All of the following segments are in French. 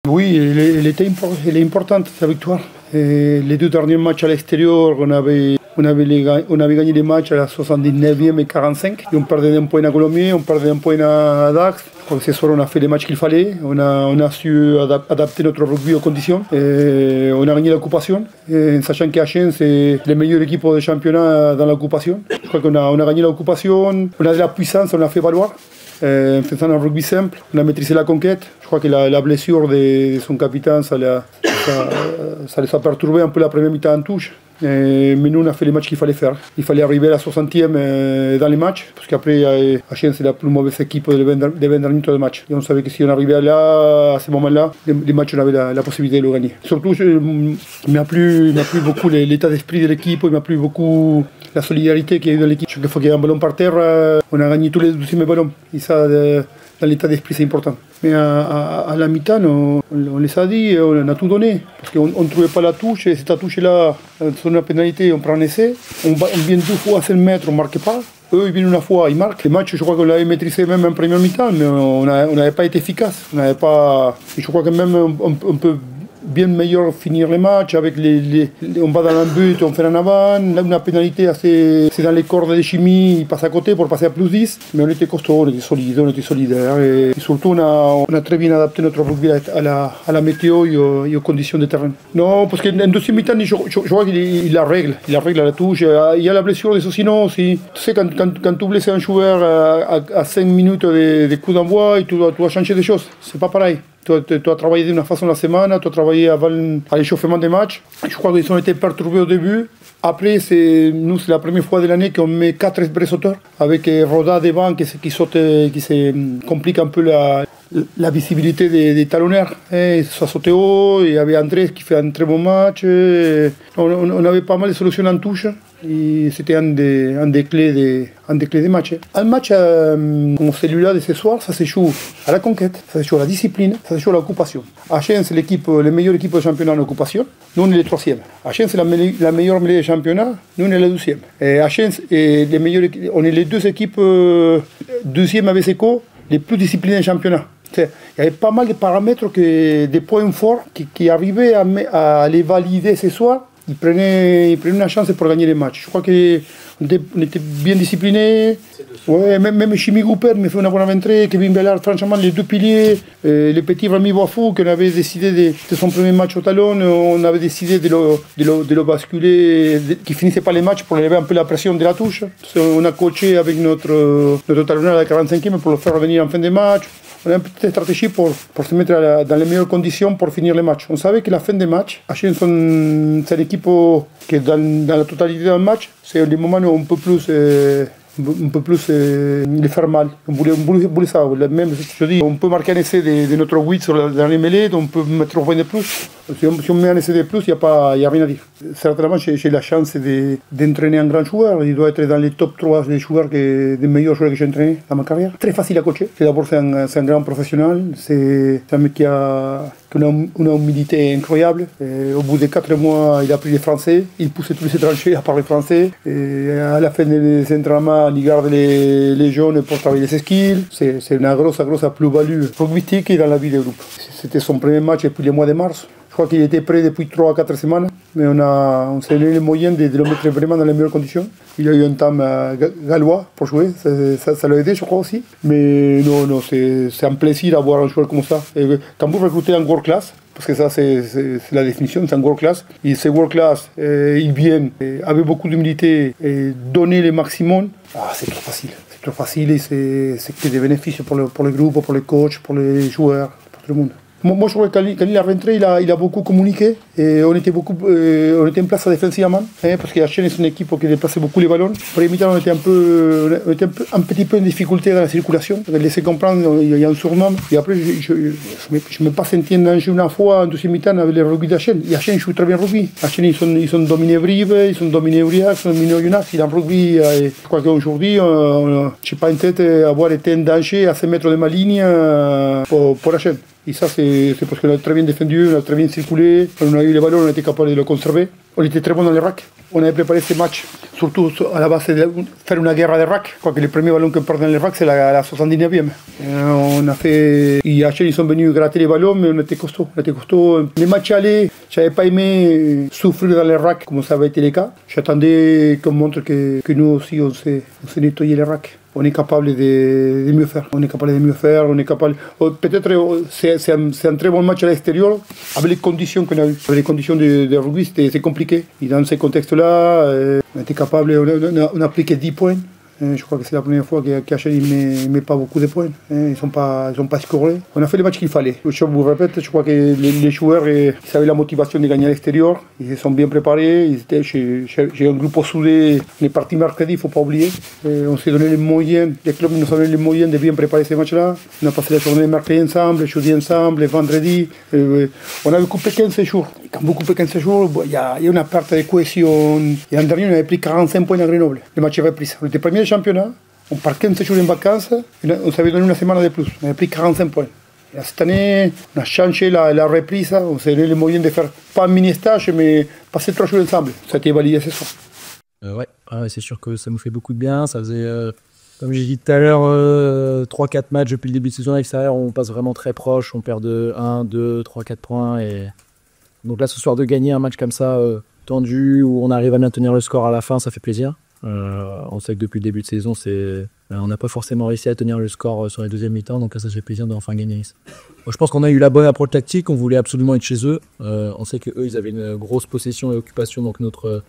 Oui, elle est importante, sa victoire. Et les deux derniers matchs à l'extérieur, on avait gagné les matchs à la 79e et 45. Et on perdait un point à Colomiers, on perdait un point à Dax. Ce soir, on a fait les matchs qu'il fallait. On a su adapter notre rugby aux conditions. Et on a gagné l'occupation. Sachant qu'Achen, c'est la meilleure équipe de championnat dans l'occupation. Je crois qu'on a gagné l'occupation. On a de la puissance, on a fait valoir. En faisant un rugby simple, on a maîtrisé la conquête. Je crois que la blessure de son capitaine, ça les a perturbé un peu la première mi-temps en touche. Mais nous, on a fait les matchs qu'il fallait faire. Il fallait arriver à la 60e dans les matchs, parce qu'après, Achen, c'est la plus mauvaise équipe des 20 derniers minutes de match. Et on savait que si on arrivait là, à ce moment-là, les matchs, on avait la possibilité de le gagner. Surtout, il m'a plu beaucoup l'état d'esprit de l'équipe, il m'a plu beaucoup la solidarité qu'il y a eu dans l'équipe. Chaque fois qu'il y a un ballon par terre, on a gagné tous les 12e ballons. Et ça, dans l'état d'esprit, c'est important. Mais à la mi-temps, on les a dit, on a tout donné. Parce qu'on ne trouvait pas la touche, et cette touche-là, sur une pénalité, on prend un essai. On vient deux fois à 5 mètres, on ne marque pas. Eux, ils viennent une fois, ils marquent. Les matchs, je crois qu'on l'avait maîtrisé même en première mi-temps, mais on n'avait pas été efficace. Et je crois que même on peut bien meilleur finir les matchs avec on va dans un but, on fait en avant, une pénalité c'est dans les cordes de chimie, il passe à côté pour passer à plus 10, mais on était costaud, on était solide, on était solidaire et surtout on a très bien adapté notre rugby à la météo et aux conditions de terrain. Non, parce qu'en deuxième mi-temps, je crois qu'il la règle à la touche, il y a la blessure de Socino aussi. Tu sais, quand tu blesses un joueur à 5 minutes de coup d'envoi, tu dois changer des choses, c'est pas pareil. Tu as travaillé d'une façon la semaine, tu as travaillé avant à l'échauffement des matchs. Je crois qu'ils ont été perturbés au début. Après, c'est la première fois de l'année qu'on met 4 sauteurs avec Roda devant qui se complique un peu la visibilité des talonnaires. Et ça sautait haut, il y avait Andrés qui fait un très bon match. On avait pas mal de solutions en touche. Et c'était un des clés des matchs. Un match comme celui-là de ce soir, ça se joue à la conquête, ça se joue à la discipline, ça se joue à l'occupation. Achen, c'est la meilleure équipe de championnat en occupation. Nous, on est les 3e. Achen, c'est la meilleure mêlée de championnat. Nous, on est la 12e. Et Achen, on est les deux équipes 2e avec Seco, les plus disciplinées du championnat. Il y avait pas mal de paramètres, des points forts qui arrivaient à les valider ce soir. Ils prenaient une chance pour gagner les matchs. Je crois qu'on était bien disciplinés. Ouais, même Chimie Gouper me fait une bonne entrée. Kevin Bellard, franchement, les deux piliers. Le petit Rami Boifou, qu'on avait décidé de son premier match au talon, on avait décidé de le basculer, qu'il ne finissait pas les matchs pour lever un peu la pression de la touche. On a coaché avec notre talonneur à la 45e pour le faire revenir en fin de match. On a une petite stratégie pour se mettre dans les meilleures conditions pour finir les matchs. On savait que la fin des matchs, Achen, c'est une équipe qui dans la totalité d'un match, c'est le moment où on peut plus les faire mal. On voulait ça. Même, je dis, on peut marquer un essai de notre 8 sur la dernière mêlée, on peut mettre un point de plus. Si on met un essai de plus, il n'y a rien à dire. Certainement, j'ai la chance d'entraîner un grand joueur. Il doit être dans les top 3 des meilleurs joueurs que j'ai entraînés dans ma carrière. Très facile à coacher. D'abord, c'est un grand professionnel. C'est un mec qui a une humilité incroyable. Et au bout de 4 mois, il a appris le français. Il poussait tous les étrangers à parler français. Et à la fin des entraînements, il garde les jeunes pour travailler ses skills. C'est une grosse plus-value rugbyistique dans la vie du groupe. C'était son premier match depuis le mois de mars. Je crois qu'il était prêt depuis 3 à 4 semaines, mais on s'est donné les moyens de le mettre vraiment dans les meilleures conditions. Il a eu un temps gallois pour jouer, ça l'a aidé je crois aussi. Mais non, c'est un plaisir d'avoir un joueur comme ça. Et quand vous recrutez un world class, parce que ça c'est la définition, c'est un world class, et ces world class, ils viennent avec beaucoup d'humilité et donner le maximum, c'est trop facile. C'est trop facile et c'est que des bénéfices pour le groupe, pour les coachs, pour les joueurs, pour tout le monde. Moi, je crois que quand il est rentré, il a beaucoup communiqué et on était en place défensivement, parce que Achen est une équipe qui déplaçait beaucoup les ballons. Pour les mi-temps, on était un petit peu en difficulté dans la circulation. On laissait comprendre qu'il y a un surnom. Et après, je ne me pas senti en danger une fois en deuxième mi-temps avec le rugby d'Achen. Et Achen joue très bien le rugby. Achen, ils ont dominé Brive, ils ont dominé Aurillac, ils ont dominé Oyonnax. Dans le rugby, je crois qu'aujourd'hui, je n'ai pas en tête avoir été en danger à 5 mètres de ma ligne pour Achen. Et ça, c'est parce qu'on a très bien défendu, on a très bien circulé, on a eu les ballons, on a été capable de le conserver. On était très bon dans les racks. On avait préparé ces matchs, surtout à la base de faire une guerre de rack. Quoi que le premier ballon qu'on perd dans les racks, c'est la 79e. On a fait. HL, ils sont venus gratter les ballons, mais on était costaud. Les matchs allés, je n'avais pas aimé souffrir dans les racks comme ça avait été le cas. J'attendais qu'on montre que nous aussi, on sait nettoyer les racks. On est capable de mieux faire. Peut-être c'est un très bon match à l'extérieur, avec les conditions qu'on a eues. Avec les conditions de rugby, c'est compliqué. Et dans ces contextes-là, on était capable, on a pris que 10 points. Je crois que c'est la première fois qu'HL ne met pas beaucoup de points. Ils sont pas scorés. On a fait le match qu'il fallait. Je vous répète, je crois que les joueurs ils avaient la motivation de gagner à l'extérieur. Ils se sont bien préparés. J'ai un groupe soudé. On est parti mercredi, il ne faut pas oublier. On s'est donné les moyens, les clubs nous ont donné les moyens de bien préparer ces matchs-là. On a passé la journée mercredi ensemble, jeudi ensemble, vendredi. On avait coupé 15 jours. Et quand vous coupez 15 jours, il y a une perte de cohésion. Et l'an dernier, on avait pris 45 points à Grenoble. Le match avait pris. On était premier championnat, on part 15 jours en vacances, on s'avait donné une semaine de plus, on avait pris 45 points. Et cette année, on a changé la reprise, on s'est donné les moyens de faire pas un mini-stage, mais passer 3 jours ensemble. Ça a été validé ce soir. Ouais, c'est sûr que ça nous fait beaucoup de bien. Ça faisait, comme j'ai dit tout à l'heure, 3-4 matchs depuis le début de saison à l'extérieur, on passe vraiment très proche, on perd de 1, 2, 3, 4 points. Et donc là, ce soir, de gagner un match comme ça, tendu, où on arrive à maintenir le score à la fin, ça fait plaisir. On sait que depuis le début de saison, on n'a pas forcément réussi à tenir le score sur les deuxièmes mi-temps, donc là, ça fait plaisir d'enfin gagner. Je pense qu'on a eu la bonne approche tactique, on voulait absolument être chez eux. On sait qu'eux, ils avaient une grosse possession et occupation, donc notre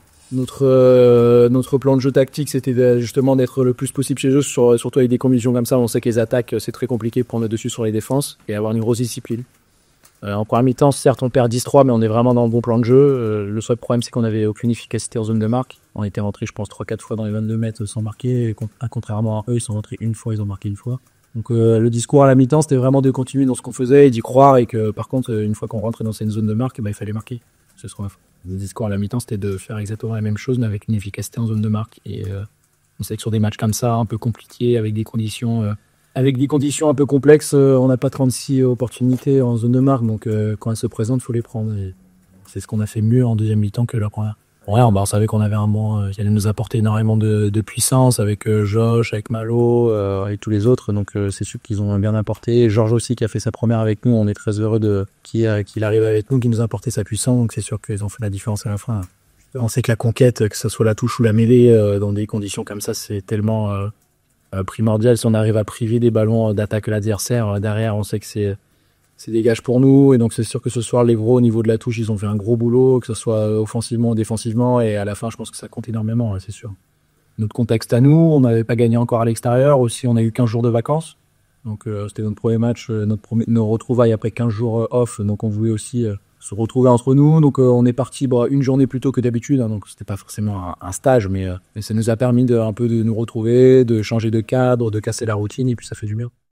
plan de jeu tactique, c'était justement d'être le plus possible chez eux, surtout avec des conditions comme ça. On sait que les attaques, c'est très compliqué de prendre le dessus sur les défenses et avoir une grosse discipline. En première mi-temps, certes, on perd 10-3, mais on est vraiment dans le bon plan de jeu. Le seul problème, c'est qu'on n'avait aucune efficacité en zone de marque. On était rentré, je pense, 3-4 fois dans les 22 mètres sans marquer. Et contrairement à eux, ils sont rentrés une fois, ils ont marqué une fois. Donc le discours à la mi-temps, c'était vraiment de continuer dans ce qu'on faisait et d'y croire. Et que par contre, une fois qu'on rentrait dans cette zone de marque, il fallait marquer. Le discours à la mi-temps, c'était de faire exactement la même chose, mais avec une efficacité en zone de marque. Et on sait que sur des matchs comme ça, un peu compliqués, avec des conditions un peu complexes, on n'a pas 36 opportunités en zone de marque, donc quand elles se présentent, il faut les prendre. Et c'est ce qu'on a fait mieux en deuxième mi-temps que la première. Ouais, on savait qu'on avait un banc qui allait nous apporter énormément de puissance avec Josh, avec Malo, et tous les autres, donc c'est sûr qu'ils ont bien apporté. Georges aussi qui a fait sa première avec nous, on est très heureux qu'il arrive avec nous, qu'il nous a apporté sa puissance, donc c'est sûr qu'ils ont fait la différence à la fin. On sait que la conquête, que ce soit la touche ou la mêlée, dans des conditions comme ça, c'est tellement primordial. Si on arrive à priver des ballons d'attaque l'adversaire, derrière, on sait que c'est des gages pour nous. Et donc, c'est sûr que ce soir, les gros, au niveau de la touche, ils ont fait un gros boulot, que ce soit offensivement ou défensivement. Et à la fin, je pense que ça compte énormément, c'est sûr. Notre contexte à nous, on n'avait pas gagné encore à l'extérieur. Aussi, on a eu 15 jours de vacances. Donc, c'était notre premier match, nos retrouvailles après 15 jours off. Donc, on voulait aussi se retrouver entre nous. Donc, on est parti une journée plus tôt que d'habitude. Donc, c'était pas forcément un stage, mais ça nous a permis un peu de nous retrouver, de changer de cadre, de casser la routine. Et puis, ça fait du bien.